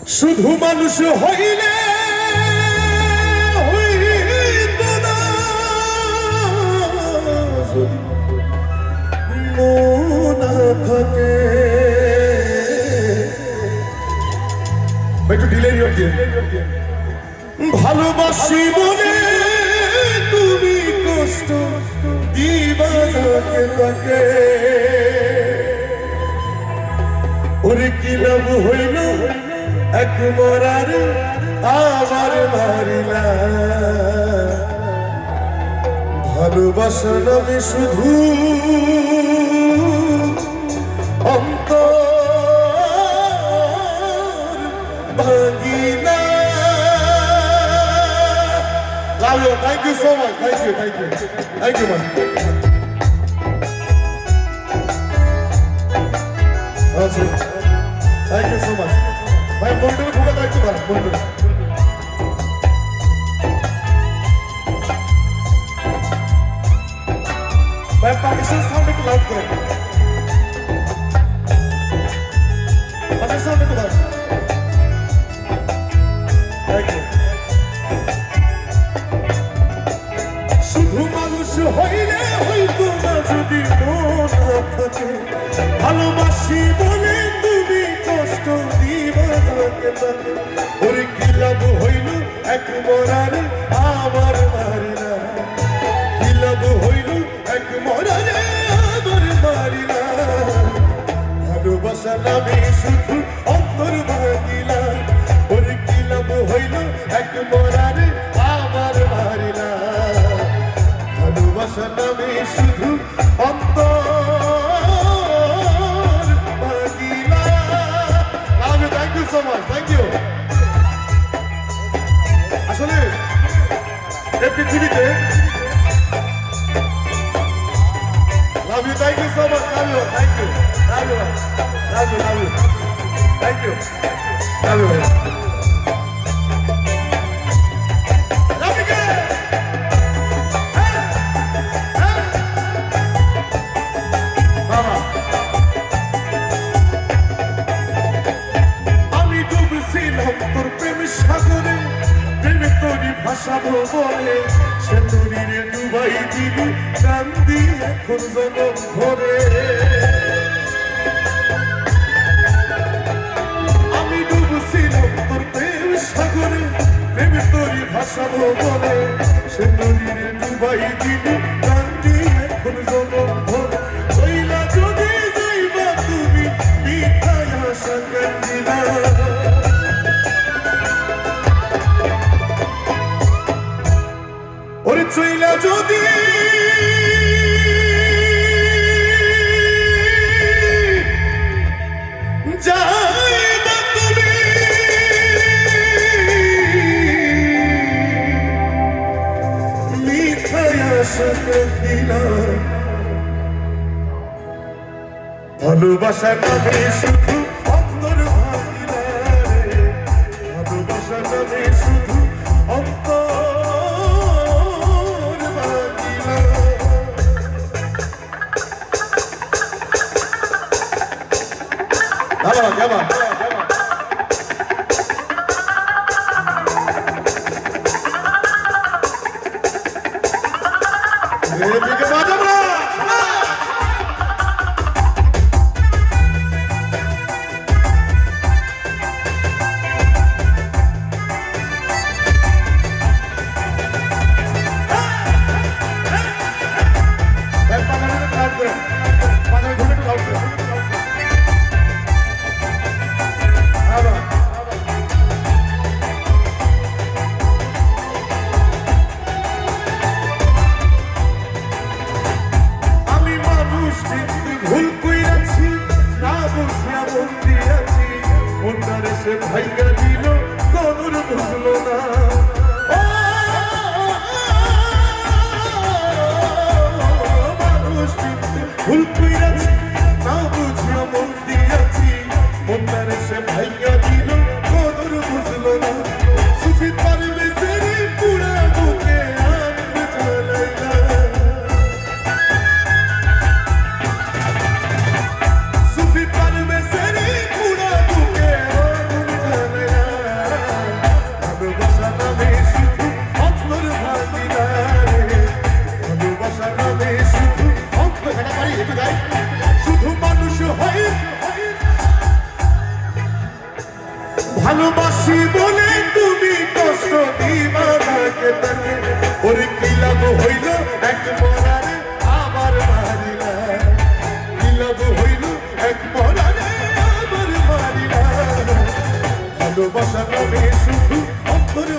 শুধু মানুষ হইলে হইত না যদি মন থাকে। একটু ডিলেই হচ্ছে। ভালোবাসি বলে তুমি কষ্ট দিবা যাকে তাকে, ওরে কি লাভ হইল এক মরার আমার মারিলা। ভালোবাসা নামে শুধু অন্তর ভাঙিলা। Love you, thank you so much, thank you, thank you, thank you man. Thank you so much. ভাই বন্ধুরা পুরো দায়িত্ব ভালো বন্ধুরা। ভাই পাকিস্তান সাউন্ড একটু লাউড করেন, পাকিস্তান সাউন্ড একটু ভালো। Thank you. শুধু মানুষ হইলে হইতো না যদি মন থাকে, ভালোবাসি বলে তুমি কষ্ট দিবা যাকে তাকে, ওরে কি লাভ হইল এক মরার আমার মারিলা। কি লাভ হইল এক মরার আমার মারিলা। ভালোবাসা নামে শুধু অন্তর ভাঙিলা, ওরে কি লাভ হইল এক মরার আমার মারিলা। ভালোবাসা নামে শুধু অন্তর ভাঙিলা। Thank you so much, thank you. আসলে এই পৃথিবীতে love you, thank you so much, love you, thank you, love you, love you, love you, thank you, love you. সাগরে প্রেমে তরি ভাসাবো বলে, সে তরিরে ডুবাই দিবি কান্দি এখন জনম ভরে। আমি ডুবছিলাম তোর প্রেম সাগরে প্রেমে তরি ভাসাবো বলে, সে তরিরে ডুবাই দিবি কান্দি এখন জনম ভরে। কইলা যদি যাইবা তুমি মিঠাই আশা কান্দিলা, ওরে চইলা যদি যাইবা তুমি মিঠাই আশা কান্দিলা। ভালোবাসা নামে শুধু অন্তর ভাঙিলা রে, ভালোবাসা নামে শুধু অন্তর क्या बात ভুল কইরাছি না বুঝিয়া বন্দি আছি, মনটারে সে ভাইয়া দিল কদর বুঝলো না। মানুষ ভুল কইরাছি না বুঝিয়া বন্দি আছি, মনটারে সে ভাইয়া দিল কদর বুঝলো না। সুফি পারবে সেরি পুরা বুকে আনবে জ্বালাইলা, সুফি পারবে সেরি পুরা বুকে আনবে জ্বালাইলা। ভালোবাসি বলে তুমি কষ্ট দিবা তাকে তাকে ওরে কি লাভ হইল এক মরারে আবার মারিলা কি লাভ হইল এক মরারে আবার মারিলা ভালোবাসা নামে শুধু অন্তর